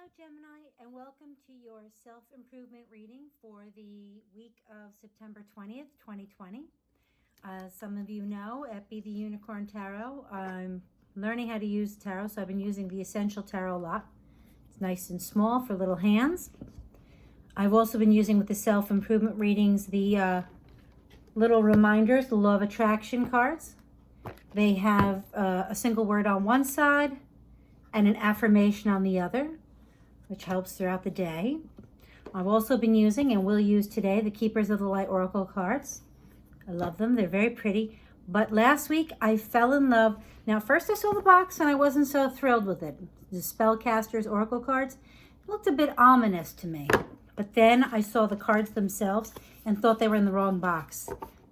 Hello, Gemini, and welcome to your self-improvement reading for the week of September 20th, 2020. Some of you know at Be the Unicorn Tarot, I'm learning how to use tarot, so I've been using the Essential Tarot a lot. It's nice and small for little hands. I've also been using with the self-improvement readings the little reminders, the Law of Attraction cards. They have a single word on one side and an affirmation on the other, which helps throughout the day. I've also been using, and will use today, the Keepers of the Light Oracle cards. I love them. They're very pretty. But last week, I fell in love. Now, first I saw the box, and I wasn't so thrilled with it. The Spellcasters Oracle cards. It looked a bit ominous to me. But then I saw the cards themselves and thought they were in the wrong box.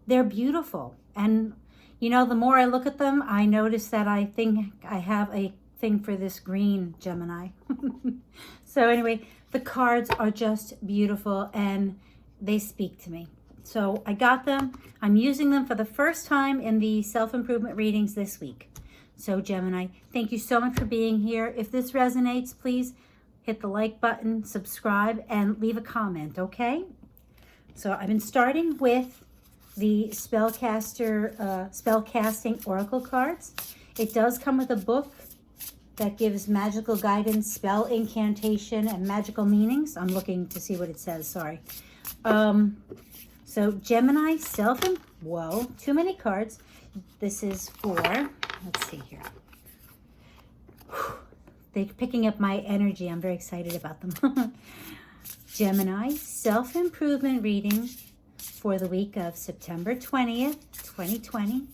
They're beautiful. And, you know, the more I look at them, I notice that I think I have a thing for this green, Gemini. So anyway, the cards are just beautiful and they speak to me. So I got them. I'm using them for the first time in the self-improvement readings this week. So Gemini, thank you so much for being here. If this resonates, please hit the like button, subscribe, and leave a comment, okay? So I've been starting with the spellcasting oracle cards. It does come with a book that gives magical guidance, spell incantation, and magical meanings. I'm looking to see what it says, sorry. So Gemini, whoa, too many cards. This is for, let's see here. They're picking up my energy. I'm very excited about them. Gemini, self-improvement reading for the week of September 20th, 2020.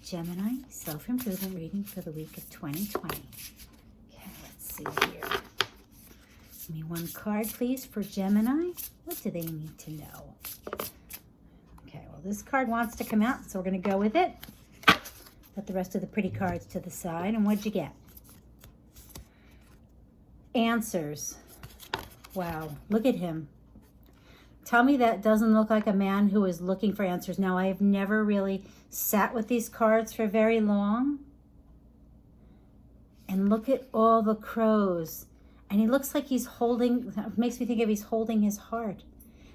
Gemini, self-improvement reading for the week of 2020. Okay, let's see here. Give me one card, please, for Gemini. What do they need to know? Okay, well, this card wants to come out, so we're going to go with it. Put the rest of the pretty cards to the side. And what'd you get? Answers. Wow, look at him. Tell me that doesn't look like a man who is looking for answers. Now, I have never really sat with these cards for very long. And look at all the crows. And he looks like he's holding, makes me think of he's holding his heart.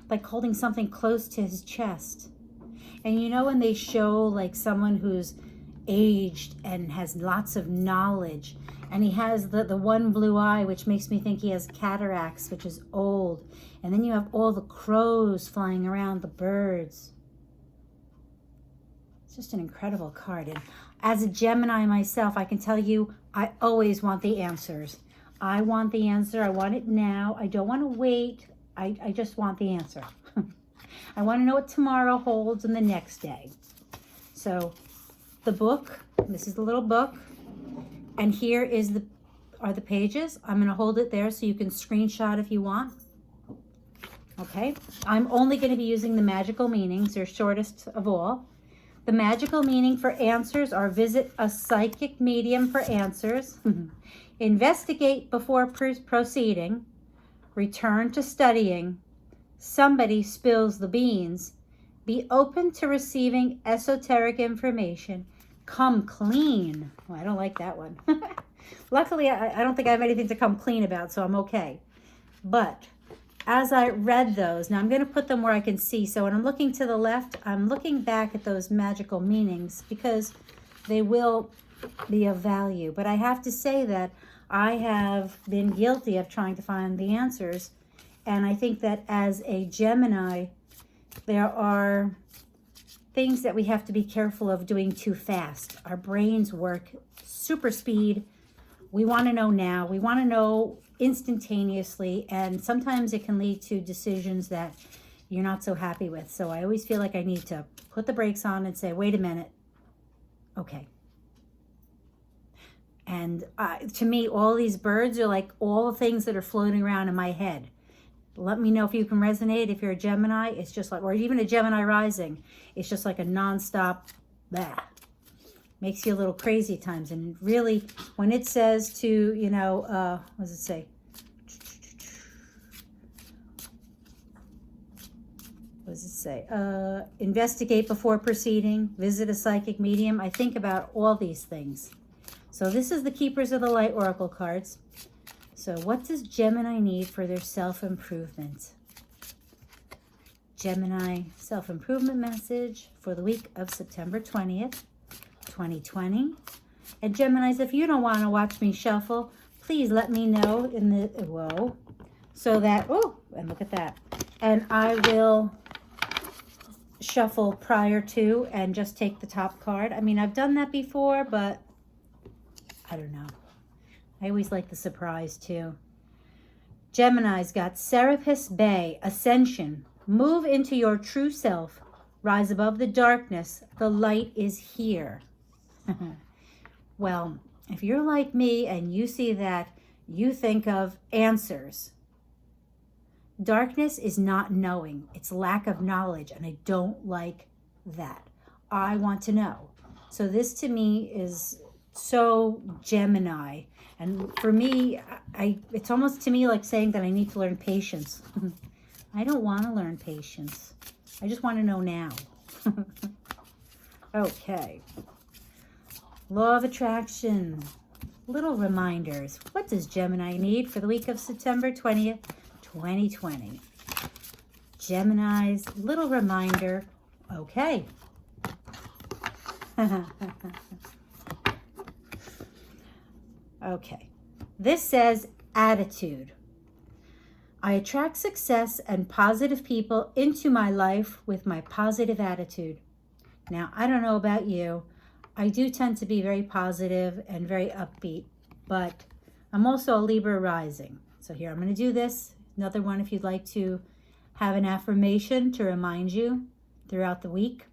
Like holding something close to his chest. And you know when they show like someone who's aged and has lots of knowledge, and he has the one blue eye, which makes me think he has cataracts, which is old. And then you have all the crows flying around, the birds. It's just an incredible card. And as a Gemini myself, I can tell you, I always want the answers. I want the answer. I want it now. I don't want to wait. I just want the answer. I want to know what tomorrow holds and the next day. So the book, this is the little book. And here are the pages. I'm going to hold it there so you can screenshot if you want. Okay. I'm only going to be using the magical meanings. They're shortest of all. The magical meaning for answers are visit a psychic medium for answers. Investigate before proceeding. Return to studying. Somebody spills the beans. Be open to receiving esoteric information. Come clean. Well, I don't like that one. Luckily, I don't think I have anything to come clean about, so I'm okay. But as I read those, now I'm going to put them where I can see. So when I'm looking to the left, I'm looking back at those magical meanings because they will be of value. But I have to say that I have been guilty of trying to find the answers. And I think that as a Gemini, there are things that we have to be careful of doing too fast. Our brains work super speed. We want to know now. We want to know instantaneously. And sometimes it can lead to decisions that you're not so happy with. So I always feel like I need to put the brakes on and say, wait a minute. Okay. And to me, all these birds are like all the things that are floating around in my head. Let me know if you can resonate. If you're a Gemini, it's just like, or even a Gemini rising, it's just like a nonstop, bah. Makes you a little crazy at times. And really, when it says to, you know, what does it say? What does it say? Investigate before proceeding, visit a psychic medium. I think about all these things. So this is the Keepers of the Light Oracle cards. So what does Gemini need for their self-improvement? Gemini self-improvement message for the week of September 20th, 2020. And Geminis, if you don't want to watch me shuffle, please let me know in the, whoa, so that, oh, and look at that. And I will shuffle prior to and just take the top card. I mean, I've done that before, but I don't know. I always like the surprise too. Gemini's got Serapis Bay, Ascension. Move into your true self. Rise above the darkness. The light is here. Well, if you're like me and you see that, you think of answers. Darkness is not knowing. It's lack of knowledge, and I don't like that. I want to know. So this to me is so Gemini. And for me, it's almost to me like saying that I need to learn patience. I don't want to learn patience. I just want to know now. Okay. Law of attraction. Little reminders. What does Gemini need for the week of September 20th, 2020? Gemini's little reminder. Okay. Okay. This says attitude. I attract success and positive people into my life with my positive attitude. Now, I don't know about you. I do tend to be very positive and very upbeat, but I'm also a Libra rising. So here, I'm going to do this. Another one if you'd like to have an affirmation to remind you throughout the week.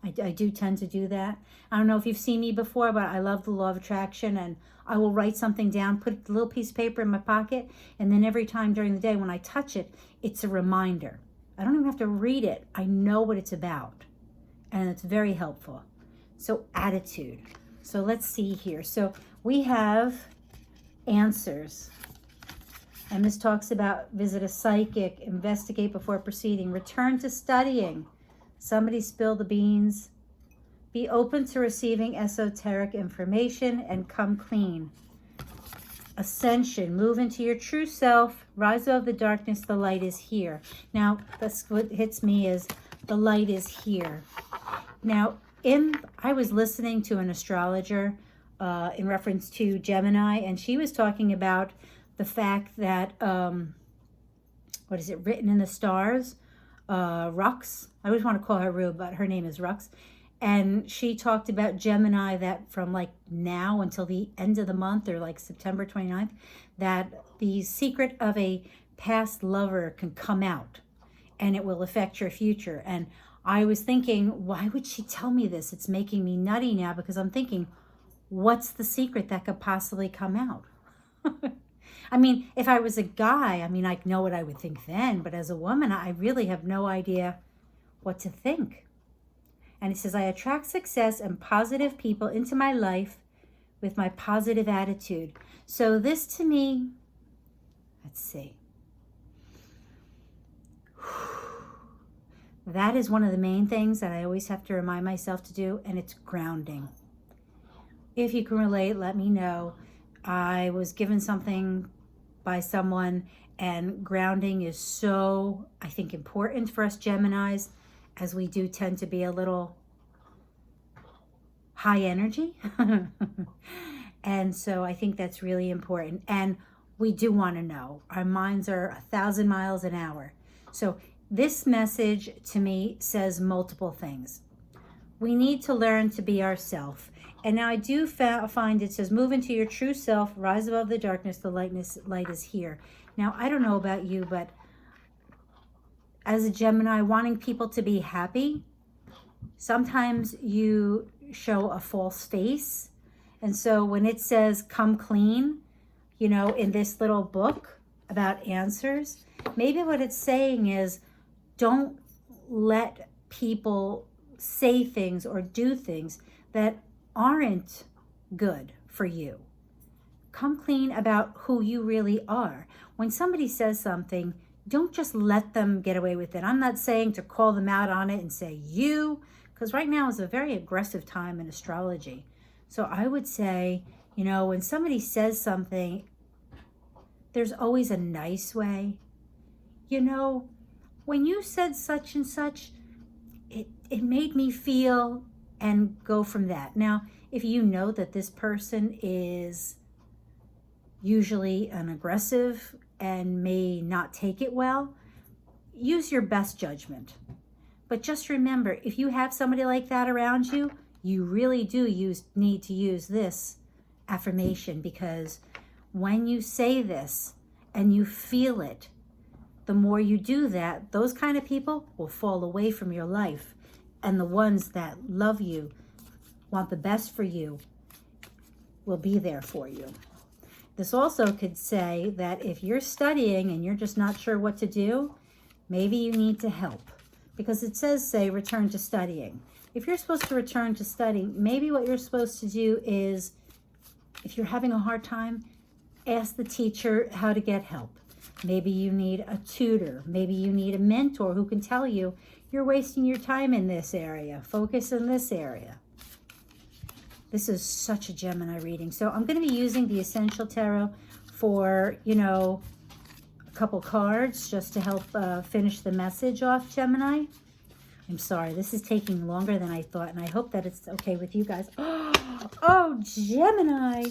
I do tend to do that. I don't know if you've seen me before, but I love the law of attraction, and I will write something down, put a little piece of paper in my pocket, and then every time during the day when I touch it, it's a reminder. I don't even have to read it. I know what it's about, and it's very helpful. So attitude. So let's see here. So we have answers. And this talks about visit a psychic, investigate before proceeding, return to studying. Somebody spill the beans. Be open to receiving esoteric information and come clean. Ascension, move into your true self, rise above the darkness, the light is here. Now, that's what hits me is the light is here. Now, I was listening to an astrologer in reference to Gemini, and she was talking about the fact that, what is it, written in the stars, Rux. I always want to call her Rue, but her name is Rux. And she talked about Gemini that from like now until the end of the month or like September 29th, that the secret of a past lover can come out and it will affect your future. And I was thinking, why would she tell me this? It's making me nutty now because I'm thinking, what's the secret that could possibly come out? I mean, if I was a guy, I mean, I know what I would think then, but as a woman, I really have no idea what to think. And it says, I attract success and positive people into my life with my positive attitude. So this to me, let's see. That is one of the main things that I always have to remind myself to do, and it's grounding. If you can relate, let me know. I was given something by someone, and grounding is so, I think, important for us Geminis, as we do tend to be a little high energy. And so I think that's really important. And we do want to know. Our minds are 1,000 miles an hour. So this message to me says multiple things. We need to learn to be ourselves. And now I do find it says, move into your true self, rise above the darkness, the light is here. Now, I don't know about you, but as a Gemini, wanting people to be happy, sometimes you show a false face. And so when it says come clean, you know, in this little book about answers, maybe what it's saying is don't let people say things or do things that aren't good for you. Come clean about who you really are. When somebody says something, don't just let them get away with it. I'm not saying to call them out on it and say you, because right now is a very aggressive time in astrology. So I would say, you know, when somebody says something there's always a nice way. You know, when you said such and such, it made me feel, and go from that. Now, if you know that this person is usually an aggressive and may not take it well, use your best judgment. But just remember, if you have somebody like that around you, you really do need to use this affirmation, because when you say this and you feel it, the more you do that, those kind of people will fall away from your life. And the ones that love you, want the best for you, will be there for you. This also could say that if you're studying and you're just not sure what to do, maybe you need to help. Because it says, say, return to studying. If you're supposed to return to studying, maybe what you're supposed to do is, if you're having a hard time, ask the teacher how to get help. Maybe you need a tutor. Maybe you need a mentor who can tell you, you're wasting your time in this area. Focus in this area. This is such a Gemini reading. So I'm going to be using the Essential Tarot for, a couple cards just to help finish the message off, Gemini. I'm sorry, this is taking longer than I thought, and I hope that it's okay with you guys. Oh, Gemini,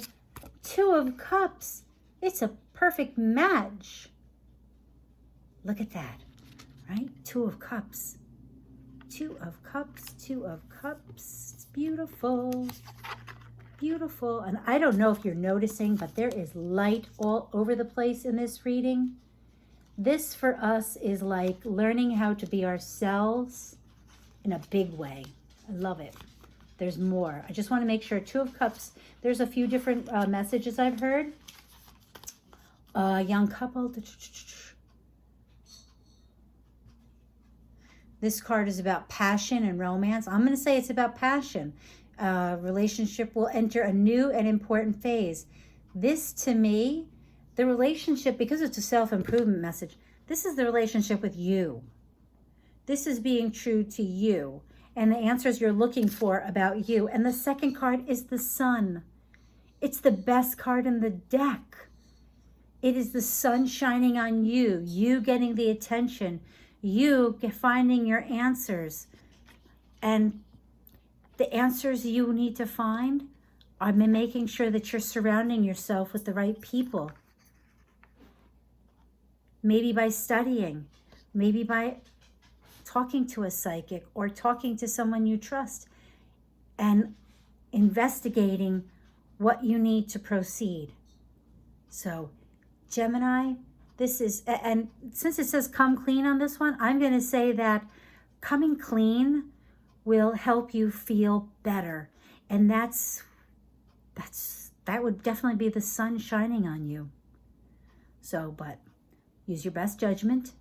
2 of Cups. It's a perfect match. Look at that, right? 2 of Cups. 2 of Cups, 2 of Cups. It's beautiful. Beautiful. And I don't know if you're noticing, but there is light all over the place in this reading. This for us is like learning how to be ourselves in a big way. I love it. There's more. I just want to make sure. 2 of Cups. There's a few different messages I've heard. Young couple. This card is about passion and romance. I'm going to say it's about passion. Relationship will enter a new and important phase. This, to me, the relationship, because it's a self-improvement message, this is the relationship with you. This is being true to you and the answers you're looking for about you. And the second card is the Sun. It's the best card in the deck. It is the sun shining on you, you getting the attention, you finding your answers. And the answers you need to find are making sure that you're surrounding yourself with the right people. Maybe by studying, maybe by talking to a psychic or talking to someone you trust and investigating what you need to proceed. So, Gemini, this is, and since it says come clean on this one, I'm going to say that coming clean will help you feel better. And that would definitely be the sun shining on you. So, but use your best judgment.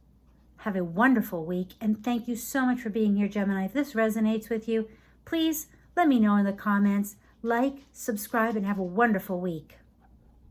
Have a wonderful week. And thank you so much for being here, Gemini. If this resonates with you, please let me know in the comments. Like, subscribe, and have a wonderful week.